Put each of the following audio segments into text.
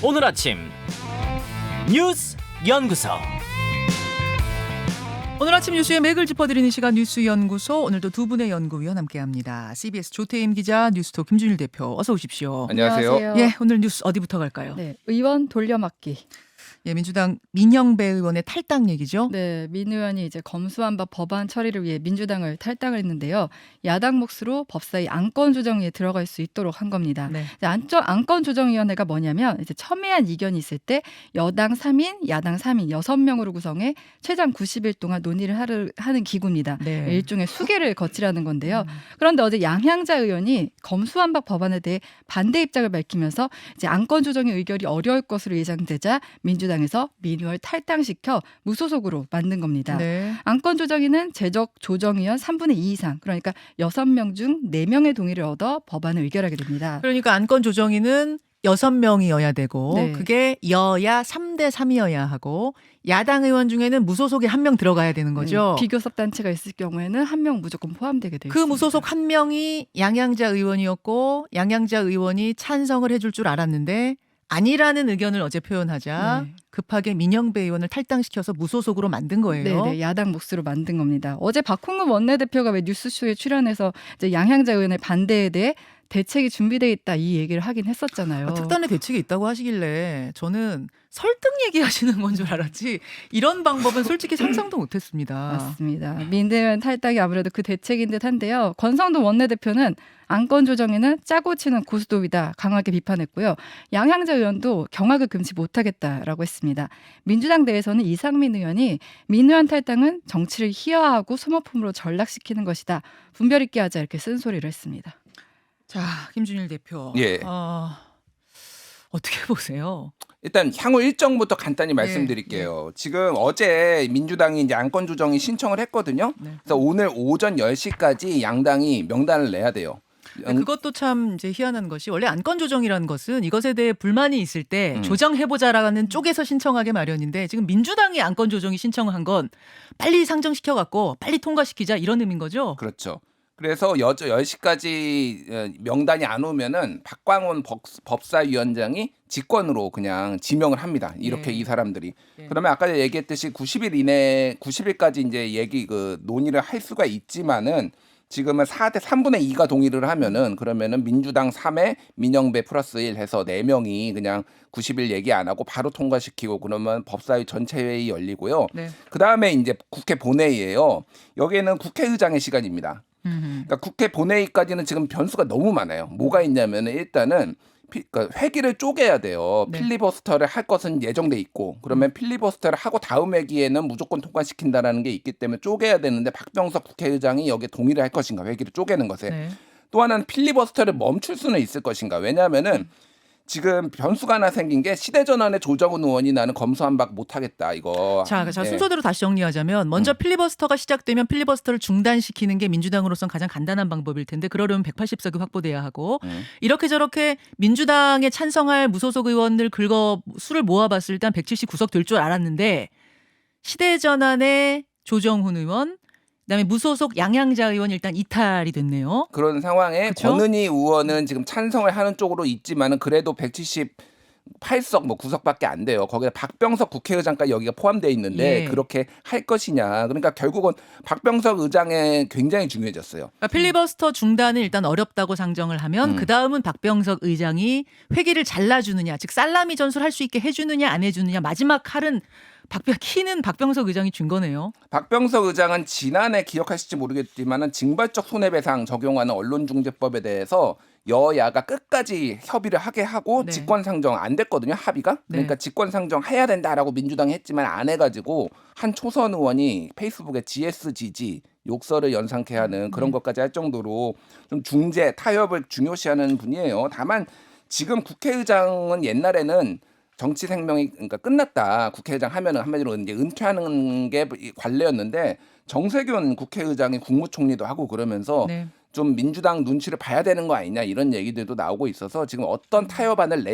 오늘 아침 뉴스 연구소. 오늘 아침 뉴스의 맥을 짚어드리는 시간 뉴스연구소. 오늘도 두 분의 연구위원 함께합니다. CBS 조태임 기자, 뉴스톱 김준일 대표, 어서 오십시오. 안녕하세요. 예, 오늘 뉴스 어디부터 갈까요? 네, 의원 돌려막기. 예, 민주당 민영배 의원의 탈당 얘기죠. 네, 민 의원이 이제 검수완박 법안 처리를 위해 민주당을 탈당을 했는데요. 야당 몫으로 법사위 안건조정위에 들어갈 수 있도록 한 겁니다. 네. 안건조정위원회가 뭐냐면 이제 첨예한 이견이 있을 때 여당 3인, 야당 3인 6명으로 구성해 최장 90일 동안 논의를 하는 기구입니다. 네. 일종의 수계를 거치라는 건데요. 그런데 어제 양향자 의원이 검수완박 법안에 대해 반대 입장을 밝히면서 이제 안건조정의 의결이 어려울 것으로 예상되자 민주당에서 민 의원을 탈당시켜 무소속으로 만든 겁니다. 네. 안건조정위는 재적 조정위원 3분의 2 이상, 그러니까 6명 중 4명의 동의를 얻어 법안을 의결하게 됩니다. 그러니까 안건 조정위는 6명이어야 되고 네. 그게 여야 3대 3이어야 하고 야당 의원 중에는 무소속이 한 명 들어가야 되는 거죠. 비교섭 단체가 있을 경우에는 한 명 무조건 포함되게 되어 그 있습니다. 무소속 한 명이 양양자 의원이었고 양양자 의원이 찬성을 해줄 줄 알았는데 아니라는 의견을 어제 표현하자 네. 급하게 민영배 의원을 탈당시켜서 무소속으로 만든 거예요. 네, 야당 몫으로 만든 겁니다. 어제 박홍근 원내대표가 왜 뉴스쇼에 출연해서 이제 양향자 의원의 반대에 대해 대책이 준비돼 있다 이 얘기를 하긴 했었잖아요. 특단의 대책이 있다고 하시길래 저는 설득 얘기하시는 건 줄 알았지 이런 방법은 솔직히 상상도 못했습니다. 맞습니다. 민 의원 탈당이 아무래도 그 대책인 듯한데요. 권성동 원내대표는 안건 조정에는 짜고 치는 고스톱이다 강하게 비판했고요. 양향자 의원도 경악을 금치 못하겠다라고 했습니다. 민주당 내에서는 이상민 의원이 민 의원 탈당은 정치를 희화하고 소모품으로 전락시키는 것이다. 분별 있게 하자 이렇게 쓴소리를 했습니다. 자, 김준일 대표. 예. 어떻게 보세요? 일단 향후 일정부터 간단히 말씀드릴게요. 지금 어제 민주당이 이제 안건 조정이 신청을 했거든요. 네. 그래서 오늘 오전 10시까지 양당이 명단을 내야 돼요. 그것도 참 이제 희한한 것이 원래 안건 조정이라는 것은 이것에 대해 불만이 있을 때 조정해보자라는 쪽에서 신청하게 마련인데 지금 민주당이 안건 조정이 신청한 건 빨리 상정시켜갖고 빨리 통과시키자 이런 의미인 거죠? 그렇죠. 그래서 10시까지 명단이 안 오면은 박광원 법사위원장이 직권으로 그냥 지명을 합니다. 이렇게 네. 이 사람들이. 네. 그러면 아까 얘기했듯이 90일까지 이제 논의를 할 수가 있지만은 지금은 4대 3분의 2가 동의를 하면은 그러면은 민주당 3에 민영배 플러스 1 해서 4명이 그냥 90일 얘기 안 하고 바로 통과시키고 그러면 법사위 전체 회의 열리고요. 네. 그다음에 이제 국회 본회의예요. 여기에는 국회의장의 시간입니다. 그러니까 국회 본회의까지는 지금 변수가 너무 많아요. 뭐가 있냐면은 일단은 그러니까 회기를 쪼개야 돼요. 네. 필리버스터를 할 것은 예정돼 있고 그러면 필리버스터를 하고 다음 회기에는 무조건 통과시킨다라는 게 있기 때문에 쪼개야 되는데 박병석 국회의장이 여기에 동의를 할 것인가 회기를 쪼개는 것에 네. 또 하나는 필리버스터를 멈출 수는 있을 것인가. 왜냐하면은 지금 변수가 하나 생긴 게 시대전환의 조정훈 의원이 나는 검수완박 못하겠다 이거. 자, 예. 순서대로 다시 정리하자면 먼저 필리버스터가 시작되면 필리버스터를 중단시키는 게 민주당으로선 가장 간단한 방법일 텐데 그러려면 180석이 확보돼야 하고 이렇게 저렇게 민주당에 찬성할 무소속 의원들 수를 모아봤을 때 한 179석 될 줄 알았는데 시대전환의 조정훈 의원 그다음에 무소속 양향자 의원 일단 이탈이 됐네요. 그런 상황에 그쵸? 권은희 의원은 지금 찬성을 하는 쪽으로 있지만은 그래도 178석 뭐 9석밖에 안 돼요. 거기에 박병석 국회의장까지 여기가 포함되어 있는데 예. 그렇게 할 것이냐. 그러니까 결국은 박병석 의장에 굉장히 중요해졌어요. 그러니까 필리버스터 중단은 일단 어렵다고 상정을 하면 그 다음은 박병석 의장이 회기를 잘라주느냐, 즉 살라미 전술 할 수 있게 해주느냐 안 해주느냐 마지막 칼은 키는 박병석 의장이 준 거네요. 박병석 의장은 지난해 기억하실지 모르겠지만은 징벌적 손해배상 적용하는 언론중재법에 대해서 여야가 끝까지 협의를 하게 하고 네. 직권상정 안 됐거든요. 합의가. 그러니까 네. 직권상정 해야 된다라고 민주당이 했지만 안 해가지고 한 초선 의원이 페이스북에 GSGG 욕설을 연상케 하는 그런 것까지 할 정도로 좀 중재 타협을 중요시하는 분이에요. 다만 지금 국회의장은 옛날에는 정치 생명이 그러니까 끝났다. 국회의장 하면은 한마디로 이제 은퇴하는 게 관례였는데 정세균 국회의장이 국무총리도 하고 그러면서 네. 좀 민주당 눈치를 봐야 되는 거 아니냐 이런 얘기들도 나오고 있어서 지금 어떤 타협안을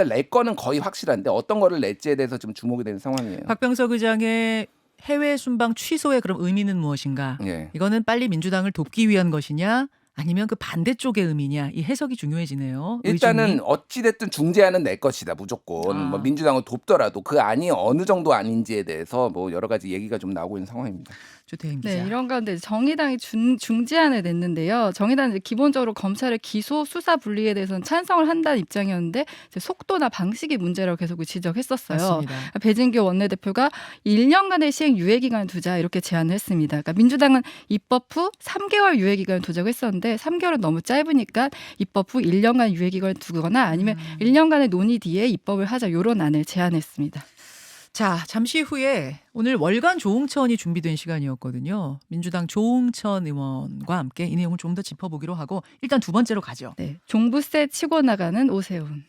낼 거는 거의 확실한데 어떤 거를 낼지에 대해서 지금 주목이 되는 상황이에요. 박병석 의장의 해외 순방 취소의 그럼 의미는 무엇인가? 예. 이거는 빨리 민주당을 돕기 위한 것이냐 아니면 그 반대쪽의 의미냐 이 해석이 중요해지네요. 일단은 의중이. 어찌됐든 중재안은 내 것이다 무조건. 아. 뭐 민주당을 돕더라도 그 안이 어느 정도 아닌지에 대해서 뭐 여러 가지 얘기가 좀 나오고 있는 상황입니다. 조태임 기자. 네, 이런 가운데 정의당이 중재안을 냈는데요. 정의당은 이제 기본적으로 검찰의 기소 수사 분리에 대해서는 찬성을 한다는 입장이었는데 이제 속도나 방식이 문제라고 계속 지적했었어요. 맞습니다. 배진교 원내대표가 1년간의 시행 유예 기간을 두자 이렇게 제안을 했습니다. 그러니까 민주당은 입법 후 3개월 유예 기간을 두자고 했었는데 3개월은 너무 짧으니까 입법 후 1년간 유예 기간을 두거나 아니면 1년간의 논의 뒤에 입법을 하자 이런 안을 제안했습니다. 자, 잠시 후에 오늘 월간 조응천이 준비된 시간이었거든요. 민주당 조응천 의원과 함께 이 내용을 좀 더 짚어보기로 하고 일단 두 번째로 가죠. 네, 종부세 치고 나가는 오세훈.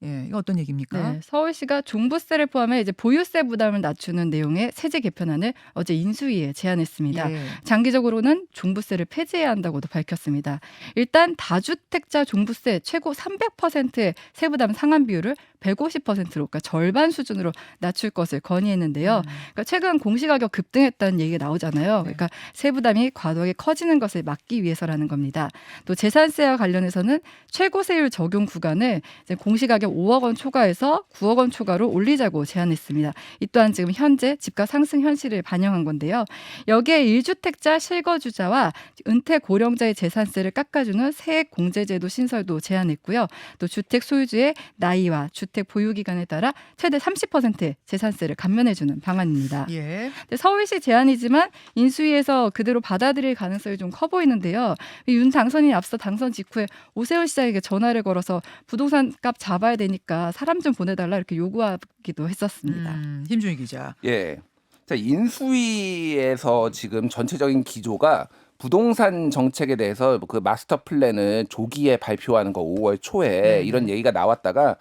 예, 이거 어떤 얘기입니까? 네, 서울시가 종부세를 포함해 이제 보유세 부담을 낮추는 내용의 세제 개편안을 어제 인수위에 제안했습니다. 예. 장기적으로는 종부세를 폐지해야 한다고도 밝혔습니다. 일단 다주택자 종부세 최고 300%의 세부담 상한 비율을 150%로 그러니까 절반 수준으로 낮출 것을 건의했는데요. 그러니까 최근 공시가격 급등했다는 얘기가 나오잖아요. 그러니까 세부담이 과도하게 커지는 것을 막기 위해서라는 겁니다. 또 재산세와 관련해서는 최고세율 적용 구간을 이제 공시가격 5억 원 초과해서 9억 원 초과로 올리자고 제안했습니다. 이 또한 지금 현재 집값 상승 현실을 반영한 건데요. 여기에 1주택자 실거주자와 은퇴 고령자의 재산세를 깎아주는 세액 공제제도 신설도 제안했고요. 또 주택 소유주의 나이와 주택 보유 기간에 따라 최대 30%의 재산세를 감면해주는 방안입니다. 예. 근데 서울시 제안이지만 인수위에서 그대로 받아들일 가능성이 좀 커 보이는데요. 윤 당선인이 앞서 당선 직후에 오세훈 시장에게 전화를 걸어서 부동산 값 잡아야 되니까 사람 좀 보내달라 이렇게 요구하기도 했었습니다. 힘준희 기자. 예. 자, 인수위에서 지금 전체적인 기조가 부동산 정책에 대해서 그 마스터 플랜을 조기에 발표하는 거 5월 초에 이런 얘기가 나왔다가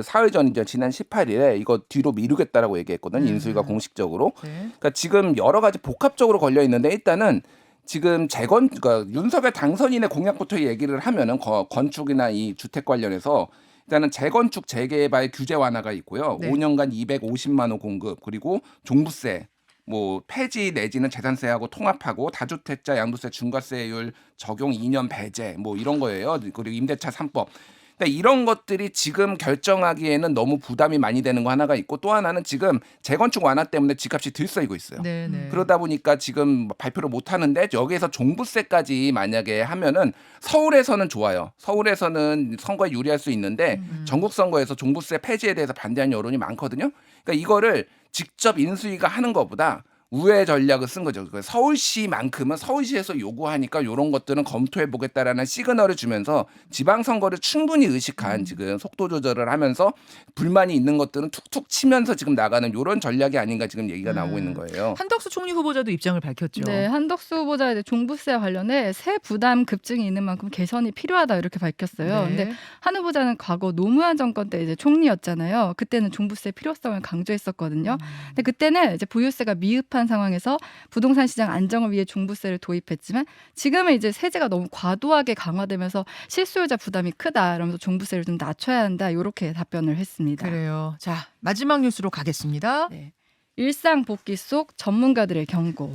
사흘 전이죠. 지난 18일에 이거 뒤로 미루겠다라고 얘기했거든요. 인수위가 공식적으로. 네. 그러니까 지금 여러 가지 복합적으로 걸려 있는데 일단은 지금 그러니까 윤석열 당선인의 공약부터 얘기를 하면은 건축이나 이 주택 관련해서 일단은 재건축 재개발 규제 완화가 있고요. 네. 5년간 250만 원 공급 그리고 종부세 뭐 폐지 내지는 재산세하고 통합하고 다주택자 양도세 중과세율 적용 2년 배제 뭐 이런 거예요. 그리고 임대차 3법. 그러니까 이런 것들이 지금 결정하기에는 너무 부담이 많이 되는 거 하나가 있고 또 하나는 지금 재건축 완화 때문에 집값이 들썩이고 있어요. 네, 네. 그러다 보니까 지금 발표를 못 하는데 여기에서 종부세까지 만약에 하면은 서울에서는 좋아요. 서울에서는 선거에 유리할 수 있는데 전국 선거에서 종부세 폐지에 대해서 반대하는 여론이 많거든요. 그러니까 이거를 직접 인수위가 하는 것보다 우회 전략을 쓴 거죠. 서울시만큼은 서울시에서 요구하니까 이런 것들은 검토해 보겠다라는 시그널을 주면서 지방선거를 충분히 의식한 지금 속도 조절을 하면서 불만이 있는 것들은 툭툭 치면서 지금 나가는 이런 전략이 아닌가 지금 얘기가 나오고 있는 거예요. 한덕수 총리 후보자도 입장을 밝혔죠. 네, 한덕수 후보자 이제 종부세와 관련해 세 부담 급증이 있는 만큼 개선이 필요하다 이렇게 밝혔어요. 네. 근데 한 후보자는 과거 노무현 정권 때 이제 총리였잖아요. 그때는 종부세 필요성을 강조했었거든요. 근데 그때는 이제 보유세가 미흡한 상황에서 부동산 시장 안정을 위해 종부세를 도입했지만 지금은 이제 세제가 너무 과도하게 강화되면서 실소유자 부담이 크다. 이러면서 종부세를 좀 낮춰야 한다. 이렇게 답변을 했습니다. 그래요. 자, 마지막 뉴스로 가겠습니다. 네. 일상 복귀 속 전문가들의 경고.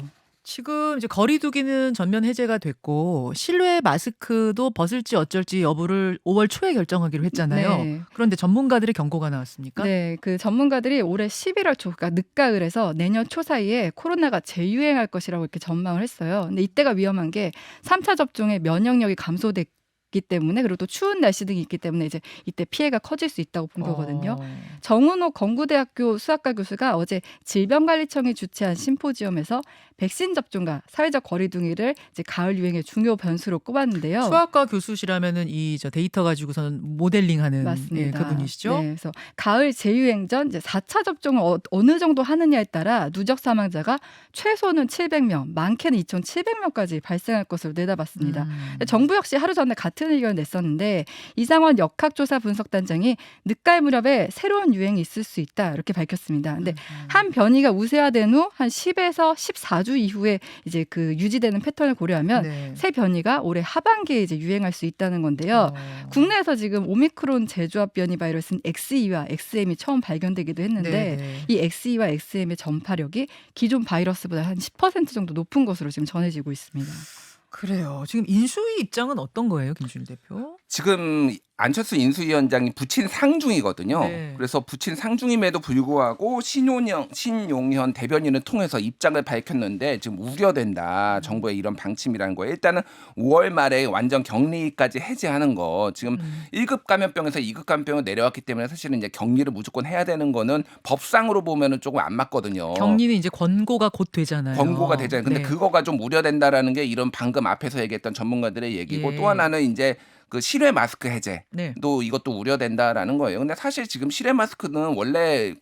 지금 이제 거리두기는 전면 해제가 됐고 실외 마스크도 벗을지 어쩔지 여부를 5월 초에 결정하기로 했잖아요. 네. 그런데 전문가들의 경고가 나왔습니까? 네, 그 전문가들이 올해 11월 초, 그러니까 늦가을에서 내년 초 사이에 코로나가 재유행할 것이라고 이렇게 전망을 했어요. 근데 이때가 위험한 게 3차 접종의 면역력이 감소됐기 때문에 그리고 또 추운 날씨 등이 있기 때문에 이제 이때 피해가 커질 수 있다고 본 거거든요. 정은호 건구대학교 수학과 교수가 어제 질병관리청이 주최한 심포지엄에서 백신 접종과 사회적 거리두기를 이제 가을 유행의 중요 변수로 꼽았는데요. 수학과 교수시라면은 이 저 데이터 가지고선 모델링하는 맞습니다. 예, 그분이시죠? 네, 그래서 가을 재유행 전 이제 4차 접종을 어느 정도 하느냐에 따라 누적 사망자가 최소는 700명, 많게는 2,700명까지 발생할 것으로 내다봤습니다. 정부 역시 하루 전에 같은 의견을 냈었는데 이상원 역학조사 분석단장이 늦가을 무렵에 새로운 유행이 있을 수 있다 이렇게 밝혔습니다. 근데 한 변이가 우세화된 후 한 10에서 14주 이후에 이제 그 유지되는 패턴을 고려하면 네. 새 변이가 올해 하반기에 이제 유행할 수 있다는 건데요. 국내에서 지금 오미크론 재조합 변이 바이러스인 XE와 XM이 처음 발견되기도 했는데 네. 이 XE와 XM의 전파력이 기존 바이러스보다 한 10% 정도 높은 것으로 지금 전해지고 있습니다. 그래요. 지금 인수위 입장은 어떤 거예요, 김준일 대표? 지금 안철수 인수위원장이 부친 상중이거든요. 네. 그래서 부친 상중임에도 불구하고 신용현 대변인을 통해서 입장을 밝혔는데 지금 우려된다. 정부의 이런 방침이라는 거예요. 일단은 5월 말에 완전 격리까지 해제하는 거. 지금 1급 감염병에서 2급 감염병을 내려왔기 때문에 사실은 이제 격리를 무조건 해야 되는 거는 법상으로 보면은 조금 안 맞거든요. 격리는 이제 권고가 곧 되잖아요. 권고가 되잖아요. 근데 네. 그거가 좀 우려된다라는 게 이런 방금 앞에서 얘기했던 전문가들의 얘기고 예. 또 하나는 이제 그 실외 마스크 해제. 네. 또 이것도 우려된다라는 거예요. 근데 사실 지금 실외 마스크는 원래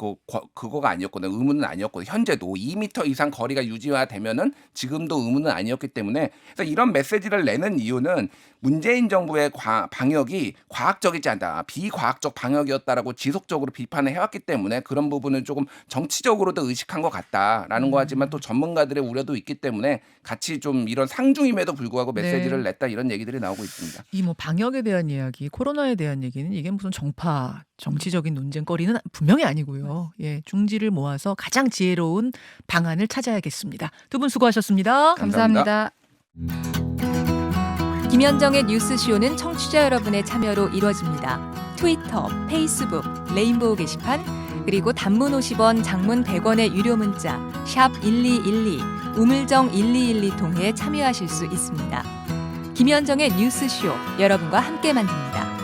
그거가 아니었거든요. 의무는 아니었거든요. 현재도 2m 이상 거리가 유지화되면은 지금도 의무는 아니었기 때문에 그래서 이런 메시지를 내는 이유는 문재인 정부의 방역이 과학적이지 않다. 비과학적 방역이었다라고 지속적으로 비판을 해왔기 때문에 그런 부분을 조금 정치적으로도 의식한 것 같다라는 거 하지만 또 전문가들의 우려도 있기 때문에 같이 좀 이런 상중임에도 불구하고 메시지를 네. 냈다 이런 얘기들이 나오고 있습니다. 이 뭐 방역에 대한 이야기, 코로나에 대한 얘기는 이게 무슨 정치적인 논쟁거리는 분명히 아니고요. 예, 중지를 모아서 가장 지혜로운 방안을 찾아야겠습니다. 두 분 수고하셨습니다. 감사합니다. 김현정의 뉴스쇼는 청취자 여러분의 참여로 이루어집니다. 트위터, 페이스북, 레인보우 게시판, 그리고 단문 50원, 장문 100원의 유료 문자 샵 1212, 우물정 1212 통해 참여하실 수 있습니다. 김현정의 뉴스쇼, 여러분과 함께 만듭니다.